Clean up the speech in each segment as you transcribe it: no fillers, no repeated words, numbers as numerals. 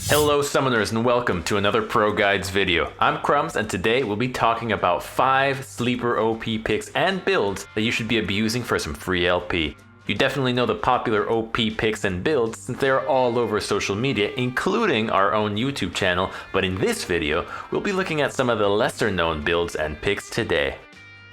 Hello summoners and welcome to another ProGuides video. I'm Crumbs and today we'll be talking about 5 sleeper OP picks and builds that you should be abusing for some free LP. You definitely know the popular OP picks and builds since they are all over social media, including our own YouTube channel, but in this video, we'll be looking at some of the lesser known builds and picks today.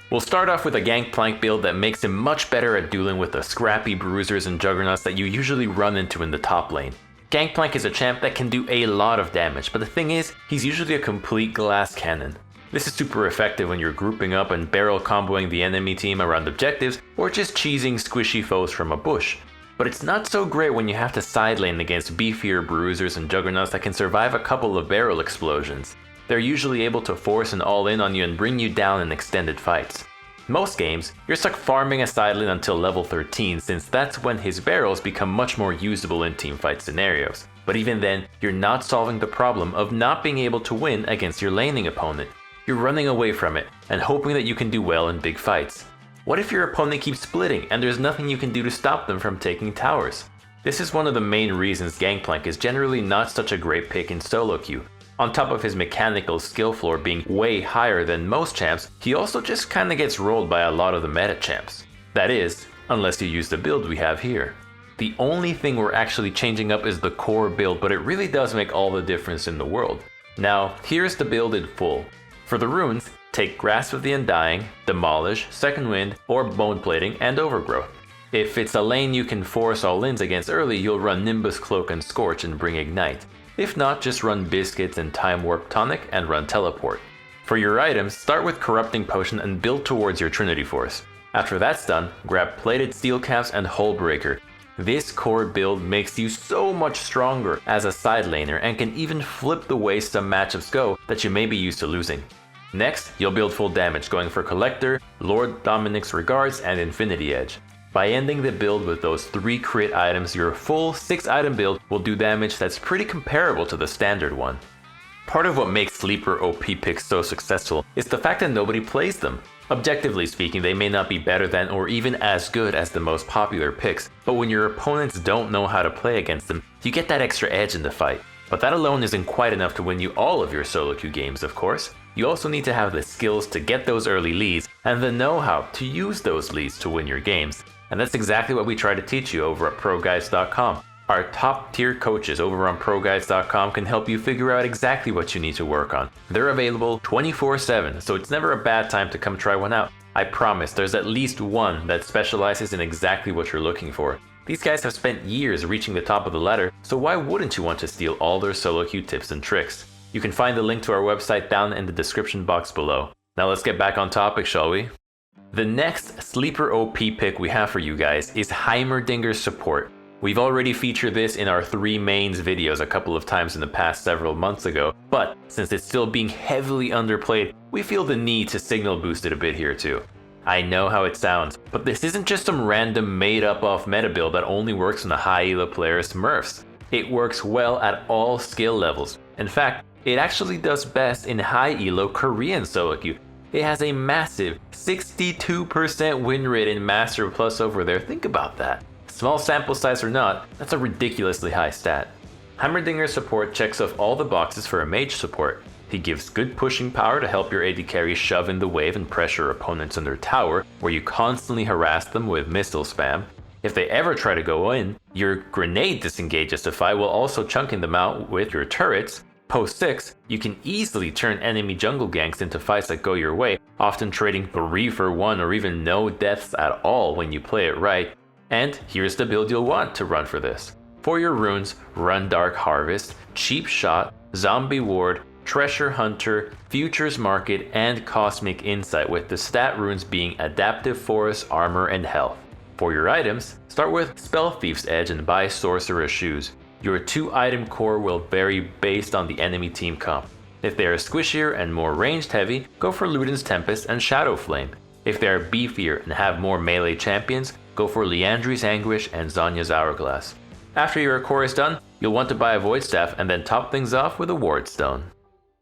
We'll start off with a Gangplank build that makes him much better at dueling with the scrappy bruisers and juggernauts that you usually run into in the top lane. Gangplank is a champ that can do a lot of damage, but the thing is, he's usually a complete glass cannon. This is super effective when you're grouping up and barrel comboing the enemy team around objectives, or just cheesing squishy foes from a bush. But it's not so great when you have to side lane against beefier bruisers and juggernauts that can survive a couple of barrel explosions. They're usually able to force an all-in on you and bring you down in extended fights. Most games, you're stuck farming a side lane until level 13 since that's when his barrels become much more usable in teamfight scenarios. But even then, you're not solving the problem of not being able to win against your laning opponent. You're running away from it and hoping that you can do well in big fights. What if your opponent keeps splitting and there's nothing you can do to stop them from taking towers? This is one of the main reasons Gangplank is generally not such a great pick in solo queue. On top of his mechanical skill floor being way higher than most champs, he also just kinda gets rolled by a lot of the meta champs. That is, unless you use the build we have here. The only thing we're actually changing up is the core build, but it really does make all the difference in the world. Now, here's the build in full. For the runes, take Grasp of the Undying, Demolish, Second Wind, or Bone Plating, and Overgrowth. If it's a lane you can force all-ins against early, you'll run Nimbus Cloak and Scorch and bring Ignite. If not, just run Biscuits and Time Warp Tonic and run Teleport. For your items, start with Corrupting Potion and build towards your Trinity Force. After that's done, grab Plated Steel Caps and Hullbreaker. This core build makes you so much stronger as a side laner and can even flip the way some matchups go that you may be used to losing. Next, you'll build full damage, going for Collector, Lord Dominic's Regards, and Infinity Edge. By ending the build with those 3 crit items, your full 6 item build will do damage that's pretty comparable to the standard one. Part of what makes sleeper OP picks so successful is the fact that nobody plays them. Objectively speaking, they may not be better than or even as good as the most popular picks, but when your opponents don't know how to play against them, you get that extra edge in the fight. But that alone isn't quite enough to win you all of your solo queue games, of course. You also need to have the skills to get those early leads and the know-how to use those leads to win your games. And that's exactly what we try to teach you over at ProGuides.com. Our top tier coaches over on ProGuides.com can help you figure out exactly what you need to work on. They're available 24/7, so it's never a bad time to come try one out. I promise there's at least one that specializes in exactly what you're looking for. These guys have spent years reaching the top of the ladder, so why wouldn't you want to steal all their solo queue tips and tricks? You can find the link to our website down in the description box below. Now let's get back on topic, shall we? The next sleeper OP pick we have for you guys is Hammerdinger Support. We've already featured this in our 3 mains videos a couple of times in the past several months ago, but since it's still being heavily underplayed, we feel the need to signal boost it a bit here too. I know how it sounds, but this isn't just some random made up off meta build that only works on a high elo player's smurfs. It works well at all skill levels. In fact, it actually does best in high elo Korean solo queue. It has a massive 62% win rate in Master Plus over there. Think about that. Small sample size or not, that's a ridiculously high stat. Hammerdinger Support checks off all the boxes for a mage support. He gives good pushing power to help your AD carry shove in the wave and pressure opponents in their tower, where you constantly harass them with missile spam. If they ever try to go in, your grenade disengages the fight while also chunking them out with your turrets. Post 6, you can easily turn enemy jungle ganks into fights that go your way, often trading 3 for 1 or even no deaths at all when you play it right. And here's the build you'll want to run for this. For your runes, run Dark Harvest, Cheap Shot, Zombie Ward, Treasure Hunter, Futures Market, and Cosmic Insight, with the stat runes being Adaptive Force, Armor, and Health. For your items, start with Spell Thief's Edge and buy Sorcerer's Shoes. Your 2 item core will vary based on the enemy team comp. If they are squishier and more ranged heavy, go for Luden's Tempest and Shadow Flame. If they are beefier and have more melee champions, go for Liandry's Anguish and Zhonya's Hourglass. After your core is done, you'll want to buy a Void Staff and then top things off with a Ward Stone.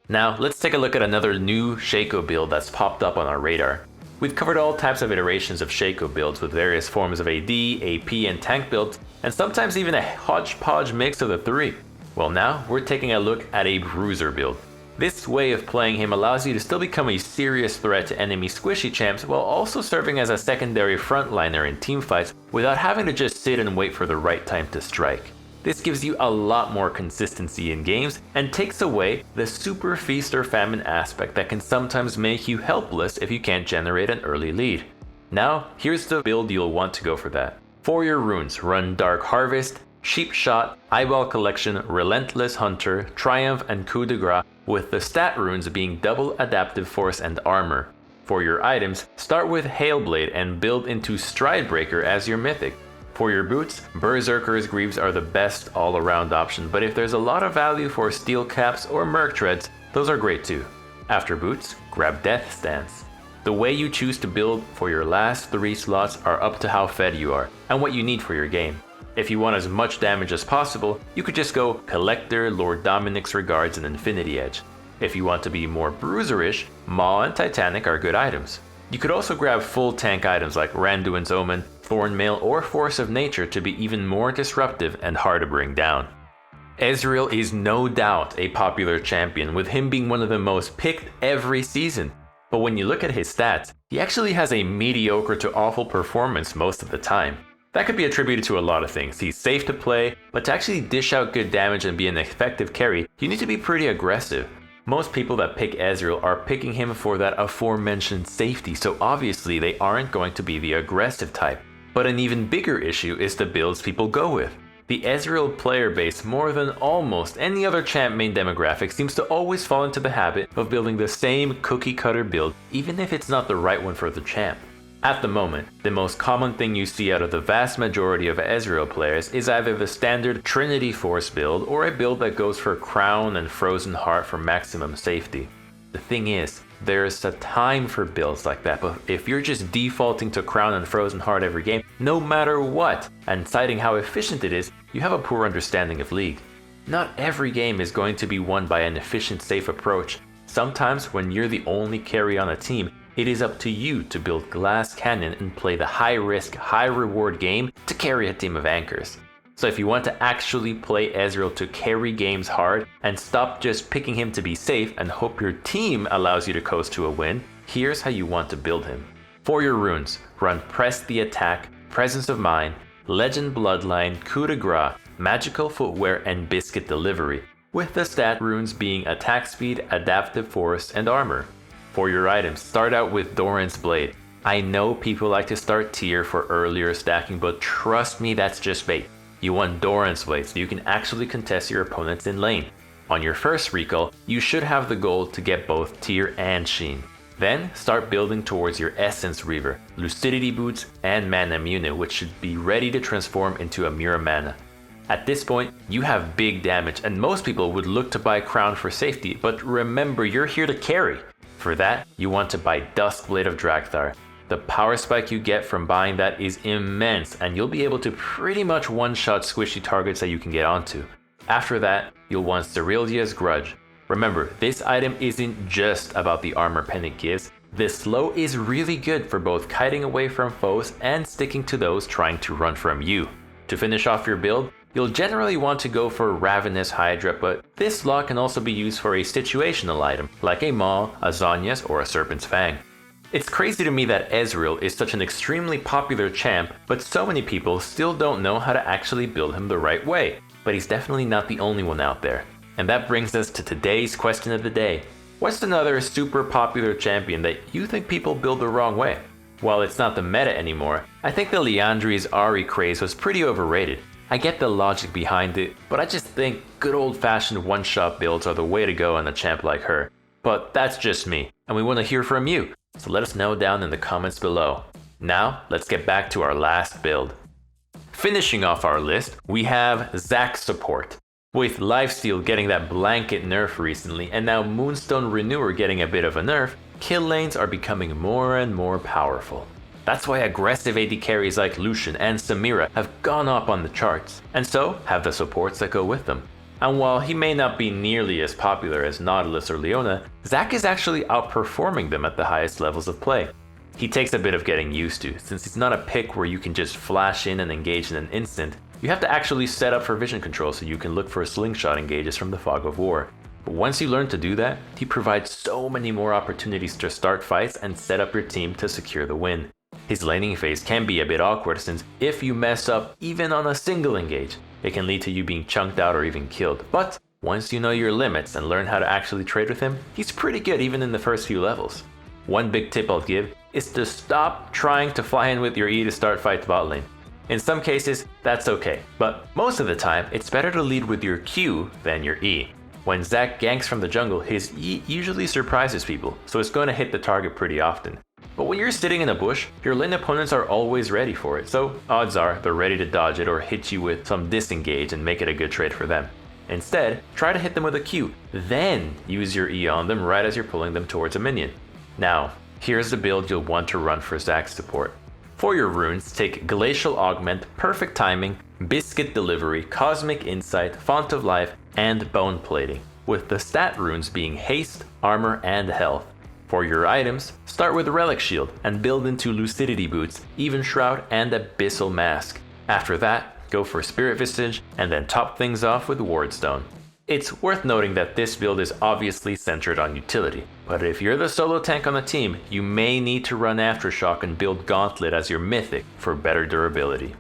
Now, let's take a look at another new Shaco build that's popped up on our radar. We've covered all types of iterations of Shaco builds with various forms of AD, AP, and tank builds, and sometimes even a hodgepodge mix of the 3. Well, now we're taking a look at a bruiser build. This way of playing him allows you to still become a serious threat to enemy squishy champs while also serving as a secondary frontliner in teamfights without having to just sit and wait for the right time to strike. This gives you a lot more consistency in games and takes away the super feast or famine aspect that can sometimes make you helpless if you can't generate an early lead. Now, here's the build you'll want to go for that. For your runes, run Dark Harvest, Sheep Shot, Eyeball Collection, Relentless Hunter, Triumph, and Coup de Grace, with the stat runes being double Adaptive Force and Armor. For your items, start with Hailblade and build into Stridebreaker as your mythic. For your boots, Berserker's Greaves are the best all-around option, but if there's a lot of value for Steel Caps or Merc Treads, those are great too. After boots, grab Death Stance. The way you choose to build for your last 3 slots are up to how fed you are, and what you need for your game. If you want as much damage as possible, you could just go Collector, Lord Dominic's Regards, and Infinity Edge. If you want to be more bruiserish, Maw and Titanic are good items. You could also grab full tank items like Randuin's Omen, Thornmail, or Force of Nature to be even more disruptive and hard to bring down. Ezreal is no doubt a popular champion, with him being one of the most picked every season. But when you look at his stats, he actually has a mediocre to awful performance most of the time. That could be attributed to a lot of things. He's safe to play, but to actually dish out good damage and be an effective carry, you need to be pretty aggressive. Most people that pick Ezreal are picking him for that aforementioned safety, so obviously they aren't going to be the aggressive type. But an even bigger issue is the builds people go with. The Ezreal player base, more than almost any other champ main demographic, seems to always fall into the habit of building the same cookie cutter build, even if it's not the right one for the champ. At the moment, the most common thing you see out of the vast majority of Ezreal players is either the standard Trinity Force build or a build that goes for Crown and Frozen Heart for maximum safety. The thing is, there's a time for builds like that, but if you're just defaulting to Crown and Frozen Heart every game, no matter what, and citing how efficient it is, you have a poor understanding of League. Not every game is going to be won by an efficient, safe approach. Sometimes when you're the only carry on a team, it is up to you to build Glass Cannon and play the high-risk, high-reward game to carry a team of anchors. So if you want to actually play Ezreal to carry games hard and stop just picking him to be safe and hope your team allows you to coast to a win, here's how you want to build him. For your runes, run Press the Attack, Presence of Mind, Legend Bloodline, Coup de Grace, Magical Footwear, and Biscuit Delivery, with the stat runes being Attack Speed, Adaptive Force, and Armor. For your items, start out with Doran's Blade. I know people like to start tier for earlier stacking, but trust me, that's just bait. You want Doran's Blade so you can actually contest your opponents in lane. On your first recall, you should have the goal to get both tier and sheen. Then start building towards your Essence Reaver, Lucidity Boots, and Mana Mune, which should be ready to transform into a Mira Mana. At this point, you have big damage, and most people would look to buy Crown for safety, but remember, you're here to carry. For that, you want to buy Duskblade of Drakthar. The power spike you get from buying that is immense, and you'll be able to pretty much one-shot squishy targets that you can get onto. After that, you'll want Ceryldia's Grudge. Remember, this item isn't just about the armor pen it gives. This slow is really good for both kiting away from foes and sticking to those trying to run from you. To finish off your build, you'll generally want to go for Ravenous Hydra, but this slot can also be used for a situational item, like a Maw, a Zhonya's, or a Serpent's Fang. It's crazy to me that Ezreal is such an extremely popular champ, but so many people still don't know how to actually build him the right way. But he's definitely not the only one out there. And that brings us to today's question of the day. What's another super popular champion that you think people build the wrong way? While it's not the meta anymore, I think the Liandry's Ahri craze was pretty overrated. I get the logic behind it, but I just think good old-fashioned one-shot builds are the way to go on a champ like her. But that's just me, and we want to hear from you, so let us know down in the comments below. Now, let's get back to our last build. Finishing off our list, we have Zac Support. With Lifesteal getting that blanket nerf recently, and now Moonstone Renewer getting a bit of a nerf, kill lanes are becoming more and more powerful. That's why aggressive AD carries like Lucian and Samira have gone up on the charts, and so have the supports that go with them. And while he may not be nearly as popular as Nautilus or Leona, Zac is actually outperforming them at the highest levels of play. He takes a bit of getting used to, since he's not a pick where you can just flash in and engage in an instant. You have to actually set up for vision control so you can look for slingshot engages from the fog of war. But once you learn to do that, he provides so many more opportunities to start fights and set up your team to secure the win. His laning phase can be a bit awkward since if you mess up even on a single engage, it can lead to you being chunked out or even killed. But once you know your limits and learn how to actually trade with him, he's pretty good even in the first few levels. One big tip I'll give is to stop trying to fly in with your E to start fights bot lane. In some cases, that's okay, but most of the time, it's better to lead with your Q than your E. When Zac ganks from the jungle, his E usually surprises people, so it's going to hit the target pretty often. But when you're sitting in a bush, your lane opponents are always ready for it, so odds are they're ready to dodge it or hit you with some disengage and make it a good trade for them. Instead, try to hit them with a Q, then use your E on them right as you're pulling them towards a minion. Now, here's the build you'll want to run for Zac's support. For your runes, take Glacial Augment, Perfect Timing, Biscuit Delivery, Cosmic Insight, Font of Life, and Bone Plating, with the stat runes being Haste, Armor, and Health. For your items, start with Relic Shield and build into Lucidity Boots, Even Shroud, and Abyssal Mask. After that, go for Spirit Visage, and then top things off with Wardstone. It's worth noting that this build is obviously centered on utility, but if you're the solo tank on the team, you may need to run Aftershock and build Gauntlet as your mythic for better durability.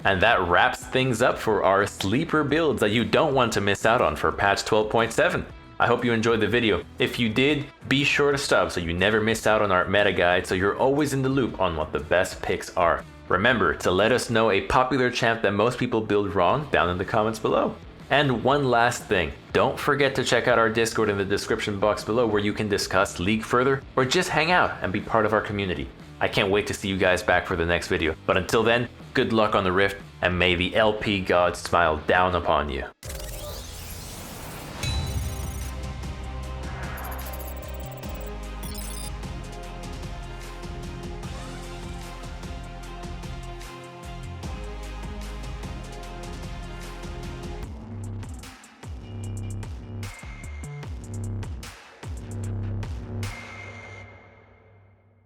And that wraps things up for our sleeper builds that you don't want to miss out on for patch 12.7. I hope you enjoyed the video. If you did, be sure to sub so you never miss out on our meta guide so you're always in the loop on what the best picks are. Remember to let us know a popular champ that most people build wrong down in the comments below. And one last thing, don't forget to check out our Discord in the description box below where you can discuss League further or just hang out and be part of our community. I can't wait to see you guys back for the next video, but until then, good luck on the Rift and may the LP gods smile down upon you.